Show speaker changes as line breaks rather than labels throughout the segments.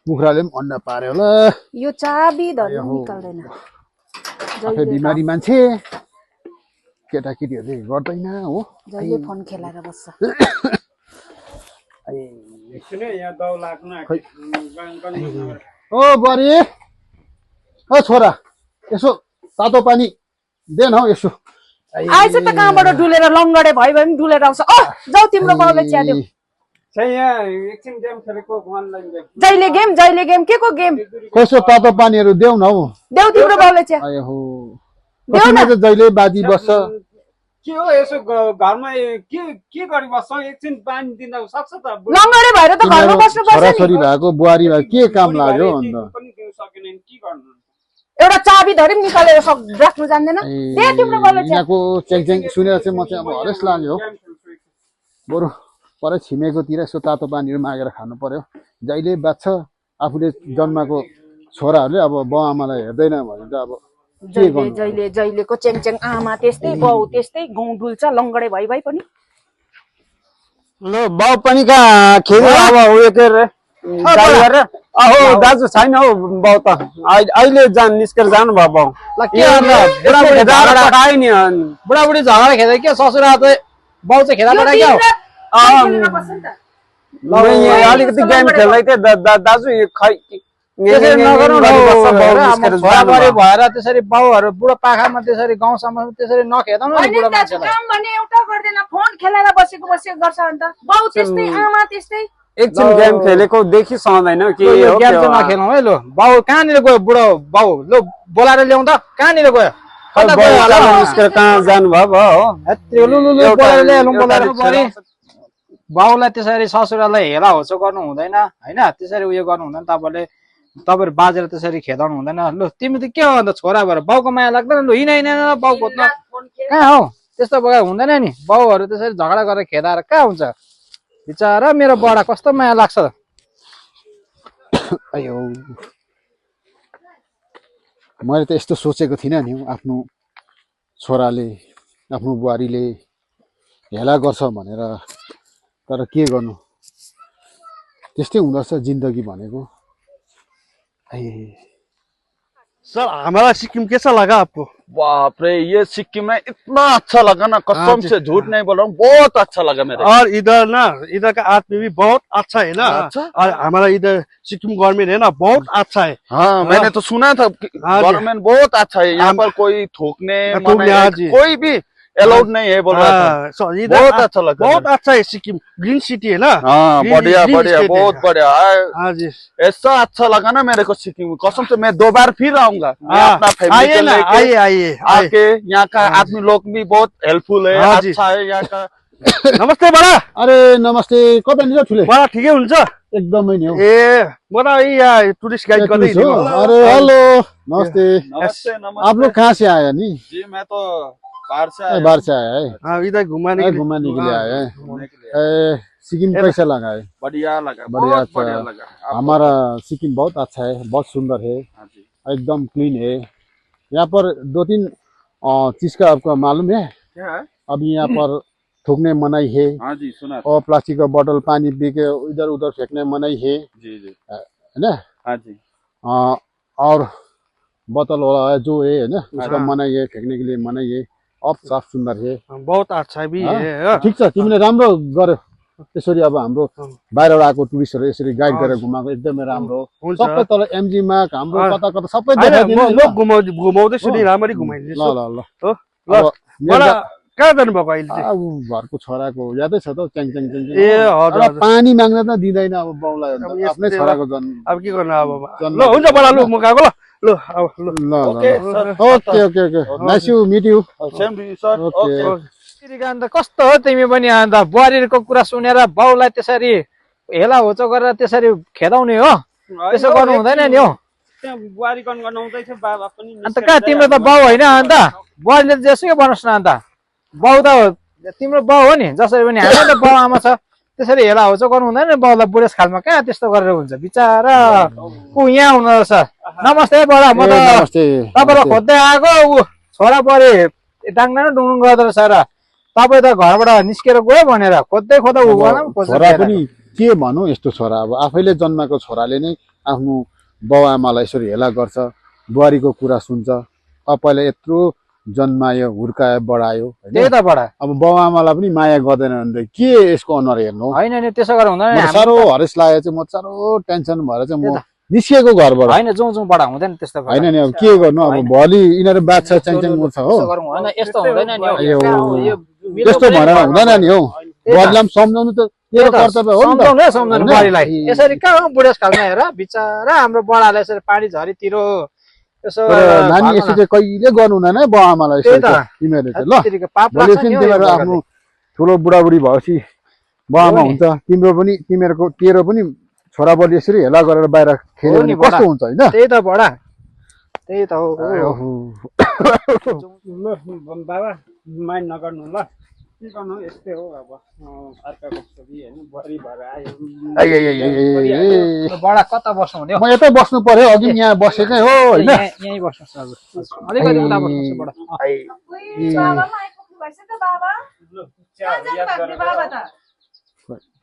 कुखुराले पनि अन्डा पार्यो होला
यो चाबी धरि निकाल्दैन
आफै बिमारी मान्छे केटाकेटीहरूले गर्दैन हो
जहिले फोन खेलाएर बस्छ
ओ बुहारी ओ छोरा यसो तातो पानी दे न हौ यसो
आएछ त कहाँबाट डुलेर लङ्गडे भयो भने डुलेर आउँछ जाऊ तिम्रो बाउले चिया देऊ जहिले गेम के को गेम
कसो तातो पानीहरू देऊ न हौ
देऊ तिम्रो बाउले चिया
कसैमा त जहिले बाजी बस्छ
के हो यसो घरमा के गरी बस्छ एकछिन पानी दिँदा सक्छ त
लङ्गडे भएर त घरमा बस्नु पर्छ
छोराछोरी भएको बुहारी भएको के काम लाग्यो अन्त
पनि दिनु सकेन के गर्नु
एउटा चाबी धरि निकालेर राख्नु जान्दैन दे तिम्रो बाउले चिया
यहाँको च्याङ सुनेर चाहिँ म चाहिँ अब हरेस लाग्यो बरु परै छिमेकोतिर यसो तातो पानीहरू मागेर खानु पर्यो जहिले बाँच्छ आफूले जन्माको छोराहरूले अब बाउ आमालाई हेर्दैन भने त अब
जहिलेको च्याङ आमा त्यस्तै बाउ त्यस्तै गाउँ डुल्छ लङ्गडे भइ पनि
ल बाउ पनि कहाँ खेल्नु अब उयो के रे अहो दाजु छैन हौ बाउ त अहिले निस्केर जानु भयो बाउ
बुढाबुढी झगडा खेल्दै के ससुरा चाहिँ बाउ चाहिँ खेला पठाइ क्या
अलिकति गेम खेल्दै थिएँ दाजु खै
भएर त्यसरी बाउहरू बुढो पाखामा त्यसरी गाउँ समाजमा त्यसरी नखेदाउनु नि बुढो मान्छेलाई
एउटा गर्दैन फोन खेलाएर बसेको गर्छ अन्त बाउ त्यस्तै आमा त्यस्तै
एकछिन गेम खेलेको देखि सहँदैन के हो
गेम चाहिँ नखेलौँ है लो बाउ कहाँनिर गयो बुढो बाउ लो बोलाएर ल्याउँ त कहाँनिर गयो
कहाँ जानु भयो
बाउलाई त्यसरी ससुरालाई हेला होचो गर्नु हुँदैन होइन त्यसरी उयो गर्नु हुँदैन तपाईँहरू बाजेर त्यसरी खेदाउनु हुँदैन लु तिमी त के हो अन्त छोरा भएर बाउको माया लाग्दैन लु हिँड बाउ खोज्न कहाँ हौ त्यस्तो भए हुँदैन नि बाउहरू त्यसरी झगडा गरेर खेदाएर कहाँ हुन्छ बिचरा मेरो बडा कस्तो माया लाग्छ
अयो मैले त यस्तो सोचेको थिइनँ नि आफ्नो छोराले आफ्नो बुहारीले हेला गर्छ भनेर तर के गर्नु त्यस्तै हुँदछ जिन्दगी भनेको
सर हमारा सिक्किम कैसा लगा आपको?
बाप रे ये सिक्किम में इतना अच्छा लगा ना कसम से झूठ नहीं बोल रहा हूँ बहुत अच्छा लगा मेरे
और इधर का आदमी भी बहुत अच्छा है ना अच्छा? और हमारा इधर सिक्किम गवर्नमेंट है ना बहुत अच्छा है
हाँ मैंने तो सुना था गवर्नमेंट बहुत अच्छा है यहाँ पर कोई थूकने कोई भी अलाउड नहीं है बोल रहा था बहुत अच्छा लगा
बहुत अच्छा है सिक्किम ग्रीन सिटी है ना
हाँ बढ़िया बढ़िया बहुत बढ़िया
हाँ जी
ऐसा अच्छा लगा ना मेरे को सिक्किम कसम से मैं 2 बार फिर आऊंगा अपना फैमिली को लेके
आइए
आके यहाँ का आदमी लोग भी बहुत हेल्पफुल है अच्छा है यहाँ का
नमस्ते बडा
अरे नमस्ते कतानिर ठुले
बडा ठिकै हुन्छ
एकदमै नि हो
ए बडा यहाँ टुरिस्ट गाइड गर्दै
अरे हेलो नमस्ते आप लोग कहाँ से आया नी
जी मैं तो बाहर से
आया है
हाँ इधर घुमाने के
लिए आया है सिक्किम कैसा लगा है
बढ़िया लगा
बढ़िया
अच्छा लगा
हमारा सिक्किम बहुत अच्छा है बहुत सुंदर है एकदम क्लीन है यहाँ पर 2-3 चीज का आपको मालूम है
क्या है
अभी यहाँ पर थूकने मनाही है
हाँ जी सुना
और प्लास्टिक का बोतल पानी पी के इधर उधर फेंकने मनाही है
जी जी
है ना
हाँ जी
और बोतल वाला जो है ना उसका मनाही है फेंकने के लिए मनाही है अब साफ सुन्दर है
बहुत अच्छा भी है
ठिक छ तिमीले राम्रो गर्यो त्यसरी अब हाम्रो बाहिरबाट आएको टुरिस्टहरु यसरी गाइड गरेर घुमाएको एकदमै राम्रो सबै तल एमजी मार्ग हाम्रो कता कता सबै देखाइदिनु
ल घुमाउँदैछु नि राम्ररी घुमाइदिन्छु
ल ल
बडा कहाँ जानु भएको अहिले
अब घरको छोराको यादै छ त च्याङ च्याङ च्याङ
ए हजुर
पानी माग्न त दिँदैन अब बाउलाई आफ्नै छोराको जन्म
अब के गर्नु अब ल हुन्छ बडा लु म गएको ल
okay nice to meet you
same to you sir okay
अन्त कस्तो हो तिमी पनि अन्त बुहारीको कुरा सुनेर बाउलाई त्यसरी हेला होचो गरेर त्यसरी खेदाउने हो त्यसो गर्नु हुँदैन नि हो
बुहारी गर्न आउँदै थियो बाबा पनि
अन्त कहाँ तिम्रो त बाउ होइन अन्त बुहारीले जेसुकै बनोस् न अन्त बाउ त तिम्रो बाउ हो नि जसरी पनि हाम्रो त बाउ आमा छ त्यसरी हेला होचो गर्नु हुँदैन नि बाउलाई बुढेसकालमा कहाँ त्यस्तो गरेर हुन्छ बिचारा ऊ यहाँ हुनु रहेछ नमस्ते बडा म त तपाईँलाई खोज्दै आएको ऊ छोरा परे डाङ्ना डुङ्डुङ गर्दो रहेछ र तपाईँ त घरबाट निस्केर गयो भनेर खोज्दै खोज्दा ऊ
छोरा पनि के भनौँ यस्तो छोरा अब आफैले जन्माएको छोराले नै आफ्नो बाउ आमालाई यसरी हेला गर्छ बुहारीको कुरा सुन्छ पहिला यत्रो जन्मायो हुर्कायो बढायो
त्यही त बडा
अब बाउ आमालाई पनि माया गर्दैन भने के यसको अनुहार हेर्नु
होइन नि त्यसो गरेर हुँदैन
म साह्रो हरेस लागेको चाहिँ म साह्रो टेन्सन भएर चाहिँ म निस्किएको घरबाट
होइन जाउँ बडा हुँदैन त्यस्तो
होइन नि अब के गर्नु अब भोलि यिनीहरू बाछा च्याङच्याङ मर्छ हो
यस्तो हुँदैन नि
त्यस्तो भनेर हुँदैन नि हौ बुहारीलाई पनि सम्झाउनु त तेरो कर्तव्य हो नि त
सम्झाउनु बुहारीलाई यसरी कहाँ बुढेसकालमा हेर बिचरा हाम्रो बडालाई यसरी पानी झरीतिरो यसो
नानी यसो चाहिँ कहिले गर्नु हुँदैन है बाउ आमालाई तिमीहरूले चाहिँ ल भोलि तिमीहरू आफ्नो ठुलो बुढाबुढी भएपछि बाउ आमा हुन्छ तेरो पनि छोरा बलि यसरी हेला गरेर बाहिर खेल्यो भने कस्तो हुन्छ होइन
त्यही त बडा त्यही त हो
बाबा माइन्ड नगर्नु ल के गर्नु यस्तै हो अब अर्काको छोरी होइन बुहारी भएर आयो
बडा कता बस्नु हुने
म यतै बस्नु पर्यो अघि यहाँ बसेकै हो होइन
यहीँ बस्नुहोस् हजुर अलिकति उता बस्नुहोस्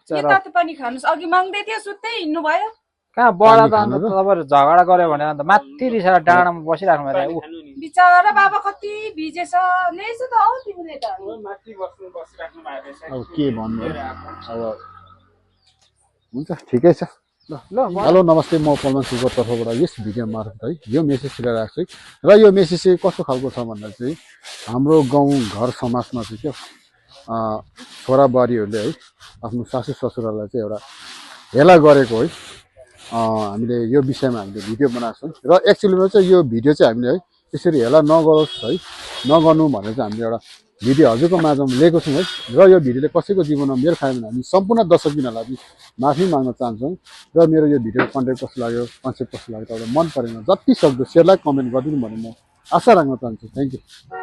बडा
पनि खानुहोस् अघि माग्दै थियो सुत्दै हिँड्नु भयो
कहाँ बडा त अन्त तपाईँहरू झगडा गर्यो भने अन्त माथि रिसेर डाँडामा बसिराख्नु भयो
बिचरा बाबा कति भिजेछ ल्याइस त आऊ तिमीले त
अब के भन्नु अब हुन्छ ठिकै छ हेलो नमस्ते म पवन सुको तर्फबाट यस भिडियो मार्फत है यो मेसेज छिराइरहेको छु र यो मेसेज चाहिँ कस्तो खालको छ भन्दा चाहिँ हाम्रो गाउँ घर समाजमा चाहिँ क्या छोरा बुहारीहरूले है आफ्नो सासू ससुरालाई चाहिँ एउटा हेला गरेको है हामीले यो विषयमा हामीले भिडियो बनाएको छौँ र एक्चुअलीमा चाहिँ यो भिडियो चाहिँ हामीले है त्यसरी हेला नगरोस् है नगर्नु भनेर चाहिँ हामीले एउटा भिडियो हजुरको माझमा लिएको छौँ है र यो भिडियोले कसैको जीवनमा मेल खायो भने हामी सम्पूर्ण दर्शकबिनहरूलाई पनि माफी माग्न चाहन्छौँ र मेरो यो भिडियोको कन्टेन्ट कस्तो लाग्यो कन्सेप्ट कस्तो लाग्यो तपाईँलाई मन परेन जति सक्दो सेयर लाइक कमेन्ट गरिदिनु भने म आशा राख्न चाहन्छु थ्याङ्क यू